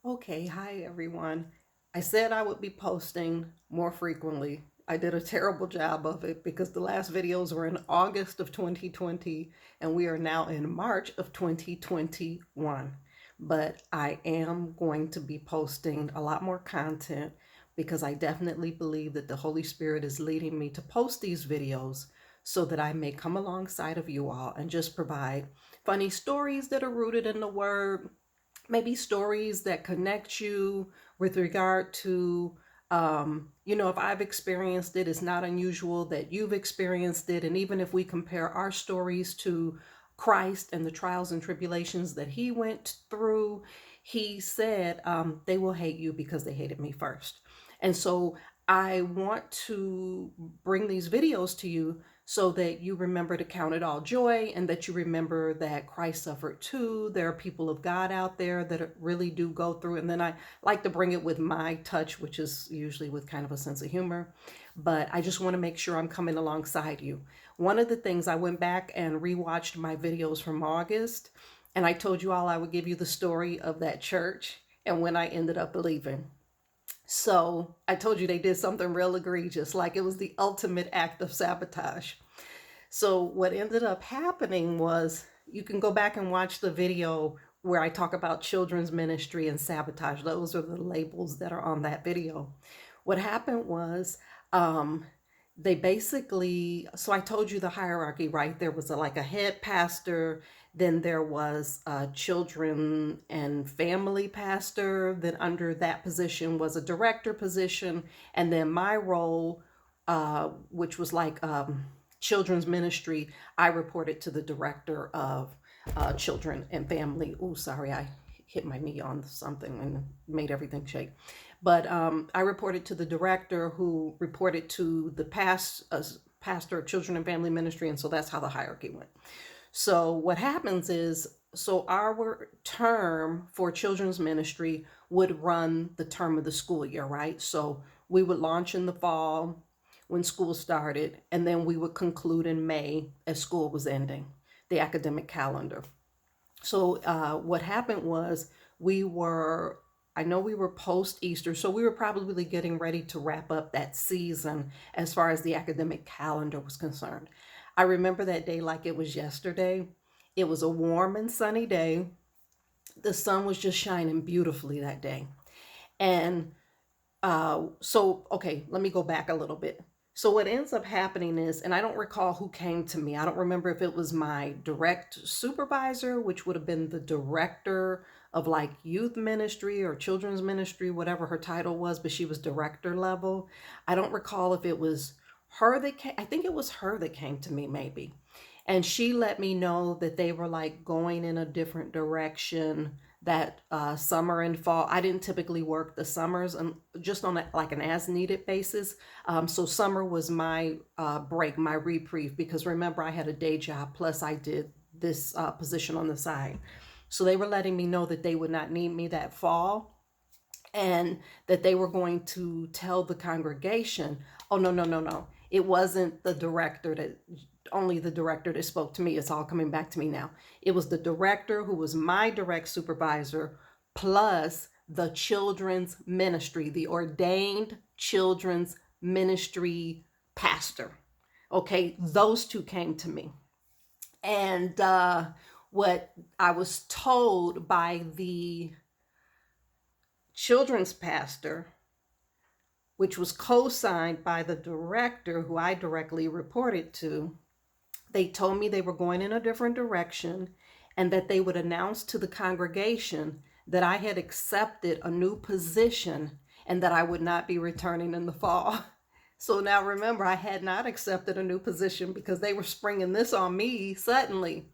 Okay, hi everyone. I said I would be posting more frequently. I did a terrible job of it because the last videos were in August of 2020 and we are now in March of 2021. But I am going to be posting a lot more content because I definitely believe that the Holy Spirit is leading me to post these videos so that I may come alongside of you all and just provide funny stories that are rooted in the Word, maybe stories that connect you with regard to if I've experienced it, it's not unusual that you've experienced it. And even if we compare our stories to Christ and the trials and tribulations that he went through, he said, they will hate you because they hated me first. And so I want to bring these videos to you so that you remember to count it all joy and that you remember that Christ suffered too. There are people of God out there that really do go through. And then I like to bring it with my touch, which is usually with kind of a sense of humor. But I just want to make sure I'm coming alongside you. One of the things, I went back and rewatched my videos from August, and I told you all I would give you the story of that church and when I ended up leaving. So I told you they did something real egregious, like it was the ultimate act of sabotage. So what ended up happening was, you can go back and watch the video where I talk about children's ministry and sabotage. Those are the labels that are on that video. What happened was, they basically, so I told you the hierarchy, right? There was like a head pastor, then there was a children and family pastor, then under that position was a director position, and then my role, which was like children's ministry, I reported to the director of children and family. Oh, sorry, I hit my knee on something and made everything shake. But I reported to the director, who reported to the pastor of children and family ministry, and so that's how the hierarchy went. So what happens is, so our term for children's ministry would run the term of the school year, right? So we would launch in the fall when school started, and then we would conclude in May as school was ending, the academic calendar. So what happened was, we were, I know we were post Easter, so we were probably getting ready to wrap up that season as far as the academic calendar was concerned. I remember that day like it was yesterday. It was a warm and sunny day. The sun was just shining beautifully that day. And okay, let me go back a little bit. So what ends up happening is, and I don't recall who came to me. I don't remember if it was my direct supervisor, which would have been the director of like youth ministry or children's ministry, whatever her title was, but she was director level. I don't recall if it was her that came. I think it was her that came to me, maybe. And she let me know that they were like going in a different direction, that summer and fall. I didn't typically work the summers, and just on like an as needed basis. So summer was my break, my reprieve, because remember, I had a day job plus I did this position on the side. So they were letting me know that they would not need me that fall, and that they were going to tell the congregation, oh, no, no, no, no. It wasn't the director that, only the director that spoke to me. It's all coming back to me now. It was the director, who was my direct supervisor, plus the children's ministry, the ordained children's ministry pastor. Okay, those two came to me. And what I was told by the children's pastor, which was co-signed by the director who I directly reported to, they told me they were going in a different direction, and that they would announce to the congregation that I had accepted a new position and that I would not be returning in the fall. So now remember, I had not accepted a new position because they were springing this on me suddenly.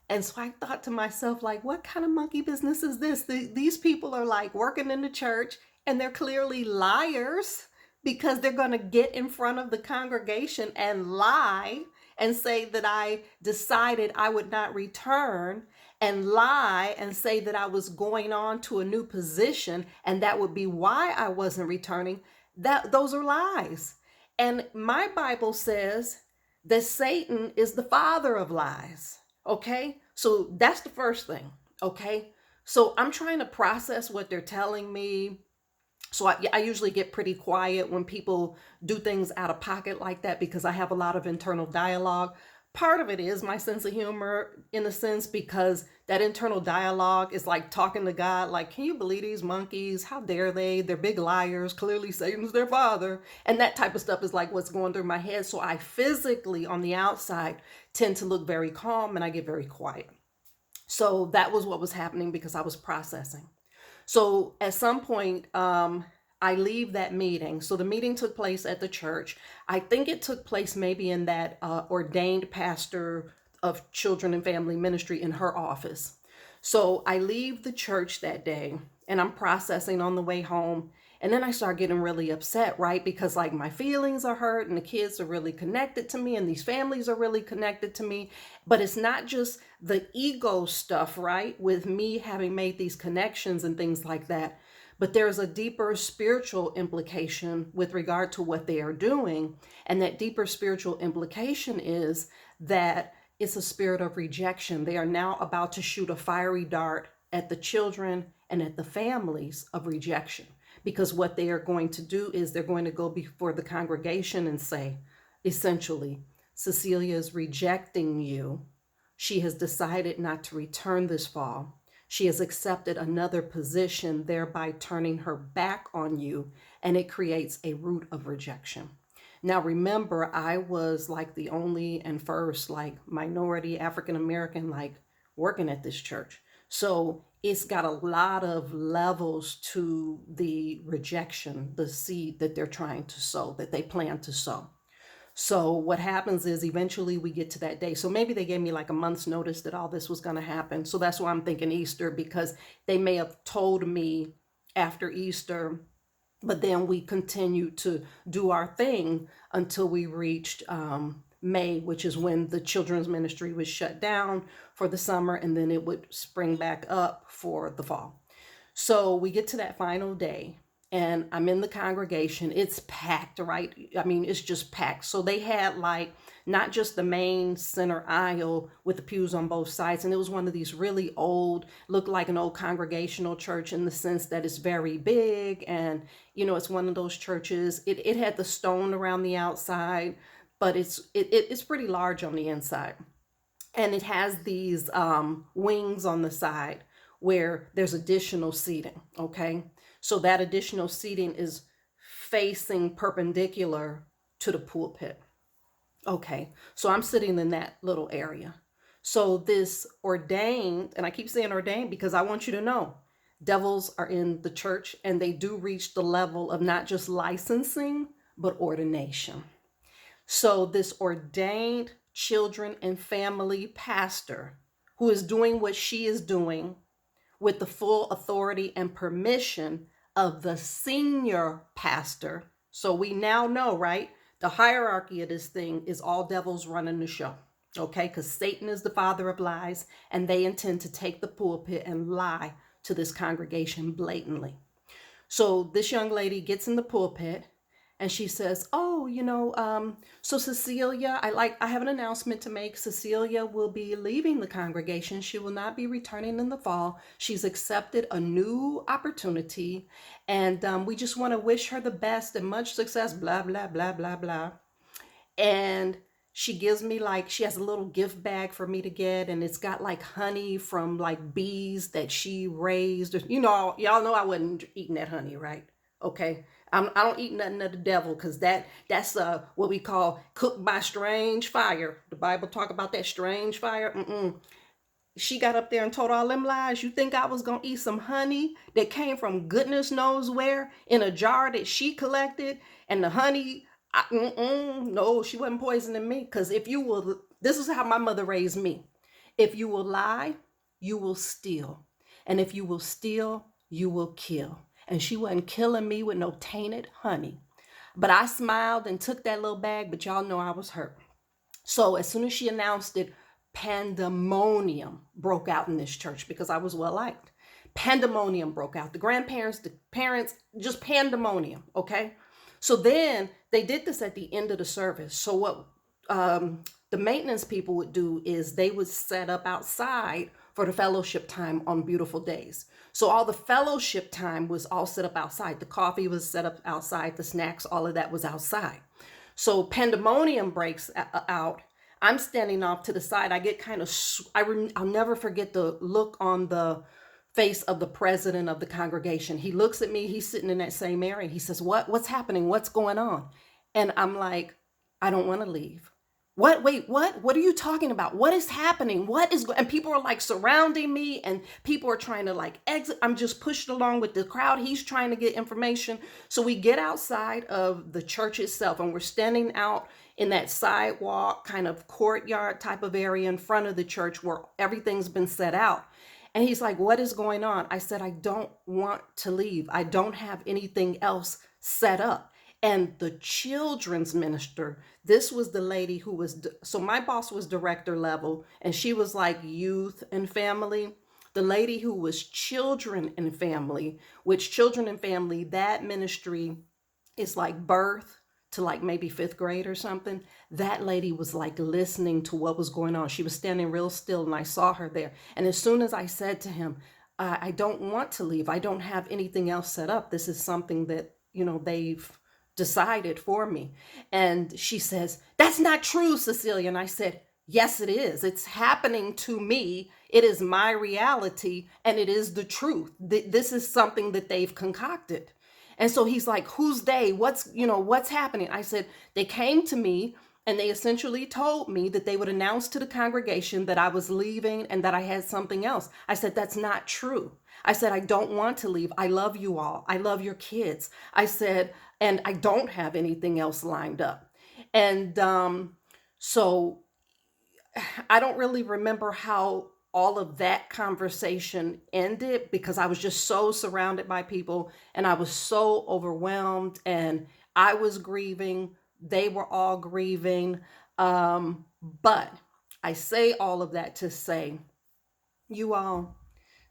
And so I thought to myself, like, what kind of monkey business is this? These people are like working in the church, and they're clearly liars, because they're going to get in front of the congregation and lie and say that I decided I would not return, and lie and say that I was going on to a new position and that would be why I wasn't returning. Those are lies. And my Bible says that Satan is the father of lies. Okay, so that's the first thing. Okay, So I'm trying to process what they're telling me. So I usually get pretty quiet when people do things out of pocket like that because I have a lot of internal dialogue. Part of it is my sense of humor, in a sense, because that internal dialogue is like talking to God, like, can you believe these monkeys? How dare they? They're big liars. Clearly, Satan's their father. And that type of stuff is like what's going through my head. So I physically, on the outside, tend to look very calm and I get very quiet. So that was what was happening because I was processing. So at some point, I leave that meeting. So the meeting took place at the church. I think it took place maybe in that ordained pastor of children and family ministry in her office. So I leave the church that day and I'm processing on the way home. And then I start getting really upset, right? Because like my feelings are hurt and the kids are really connected to me and these families are really connected to me. But it's not just the ego stuff, right? With me having made these connections and things like that. But there's a deeper spiritual implication with regard to what they are doing. And that deeper spiritual implication is that it's a spirit of rejection. They are now about to shoot a fiery dart at the children and at the families of rejection. Because what they are going to do is they're going to go before the congregation and say, essentially, Cecilia is rejecting you. She has decided not to return this fall. She has accepted another position, thereby turning her back on you, and it creates a root of rejection. Now, remember, I was like the only and first like minority African American like working at this church. So it's got a lot of levels to the rejection, the seed that they're trying to sow, that they plan to sow. So what happens is eventually we get to that day. So maybe they gave me like a month's notice that all this was going to happen. So that's why I'm thinking Easter, because they may have told me after Easter, but then we continued to do our thing until we reached May, which is when the children's ministry was shut down for the summer, and then it would spring back up for the fall. So we get to that final day, and I'm in the congregation. It's packed, right? I mean, it's just packed. So they had like not just the main center aisle with the pews on both sides, and it was one of these really old, looked like an old congregational church in the sense that it's very big, and it's one of those churches. It had the stone around the outside, but it's pretty large on the inside, and it has these wings on the side where there's additional seating. Okay, so that additional seating is facing perpendicular to the pulpit. Okay, so I'm sitting in that little area. So this ordained, and I keep saying ordained because I want you to know, devils are in the church and they do reach the level of not just licensing, but ordination. So this ordained children and family pastor who is doing what she is doing with the full authority and permission of the senior pastor. So we now know, right? The hierarchy of this thing is all devils running the show. Okay, because Satan is the father of lies, and they intend to take the pulpit and lie to this congregation blatantly. So this young lady gets in the pulpit and she says, "Oh, so Cecilia, I have an announcement to make. Cecilia will be leaving the congregation. She will not be returning in the fall. She's accepted a new opportunity, and we just want to wish her the best and much success, blah, blah, blah, blah, blah." And she gives me she has a little gift bag for me to get, and it's got like honey from like bees that she raised. Y'all know I wasn't eating that honey, right? Okay. I don't eat nothing of the devil, because that's what we call cooked by strange fire. The Bible talk about that strange fire. She got up there and told all them lies. You think I was going to eat some honey that came from goodness knows where in a jar that she collected? And the honey, no, she wasn't poisoning me. Because this is how my mother raised me. If you will lie, you will steal. And if you will steal, you will kill. And she wasn't killing me with no tainted honey. But I smiled and took that little bag, but y'all know I was hurt. So as soon as she announced it, pandemonium broke out in this church because I was well liked. Pandemonium broke out. The grandparents, the parents, just pandemonium, okay? So then they did this at the end of the service. So what the maintenance people would do is they would set up outside for the fellowship time on beautiful days. So all the fellowship time was all set up outside. The coffee was set up outside, the snacks, all of that was outside. So pandemonium breaks out. I'm standing off to the side. I get kind of, I'll never forget the look on the face of the president of the congregation. He looks at me, he's sitting in that same area. He says, what's happening? What's going on? And I'm like, I don't want to leave. What? Wait, what? What are you talking about? What is happening? And people are like surrounding me and people are trying to like exit. I'm just pushed along with the crowd. He's trying to get information. So we get outside of the church itself and we're standing out in that sidewalk kind of courtyard type of area in front of the church where everything's been set out. And he's like, what is going on? I said, I don't want to leave. I don't have anything else set up. And the children's minister, this was the lady who was, so my boss was director level and she was like youth and family. The lady who was children and family, which children and family, that ministry is like birth to like maybe 5th grade or something. That lady was like listening to what was going on. She was standing real still and I saw her there. And as soon as I said to him, I don't want to leave. I don't have anything else set up. This is something that, they've decided for me. And she says, that's not true, Cecilia. And I said, yes, it is. It's happening to me. It is my reality and it is the truth. This is something that they've concocted. And so he's like, who's they? What's happening? I said, they came to me and they essentially told me that they would announce to the congregation that I was leaving and that I had something else. I said, that's not true. I said, I don't want to leave. I love you all. I love your kids. I said, and I don't have anything else lined up. And so I don't really remember how all of that conversation ended because I was just so surrounded by people and I was so overwhelmed and I was grieving. They were all grieving. But I say all of that to say, you all,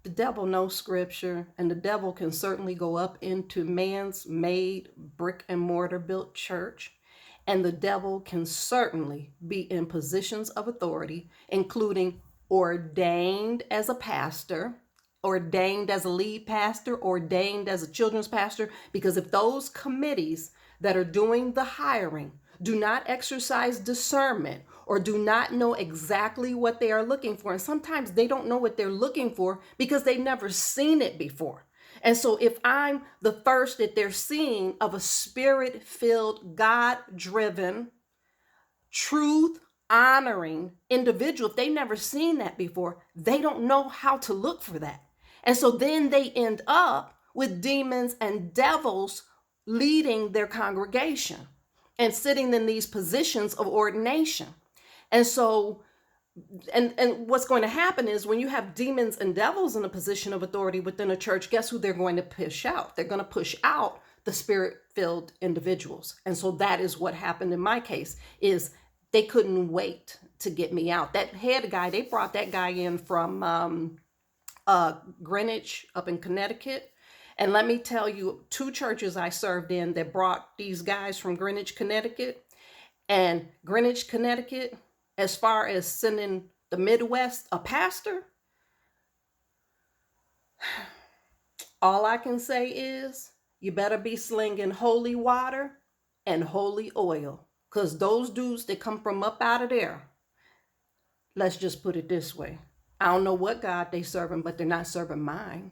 the devil knows scripture and the devil can certainly go up into man's made brick and mortar built church. And the devil can certainly be in positions of authority, including ordained as a pastor, ordained as a lead pastor, ordained as a children's pastor, because if those committees that are doing the hiring do not exercise discernment or do not know exactly what they are looking for, and sometimes they don't know what they're looking for because they've never seen it before. And so if I'm the first that they're seeing of a spirit-filled, God-driven, truth-honoring individual, if they've never seen that before, they don't know how to look for that. And so then they end up with demons and devils leading their congregation and sitting in these positions of ordination. And so and what's going to happen is when you have demons and devils in a position of authority within a church, guess who they're going to push out? They're going to push out the spirit-filled individuals. And so that is what happened in my case, is they couldn't wait to get me out. That head guy, they brought that guy in from Greenwich up in Connecticut. And let me tell you, 2 churches I served in that brought these guys from Greenwich, Connecticut. And Greenwich, Connecticut, as far as sending the Midwest a pastor, all I can say is you better be slinging holy water and holy oil, because those dudes that come from up out of there, let's just put it this way, I don't know what God they serving, but they're not serving mine.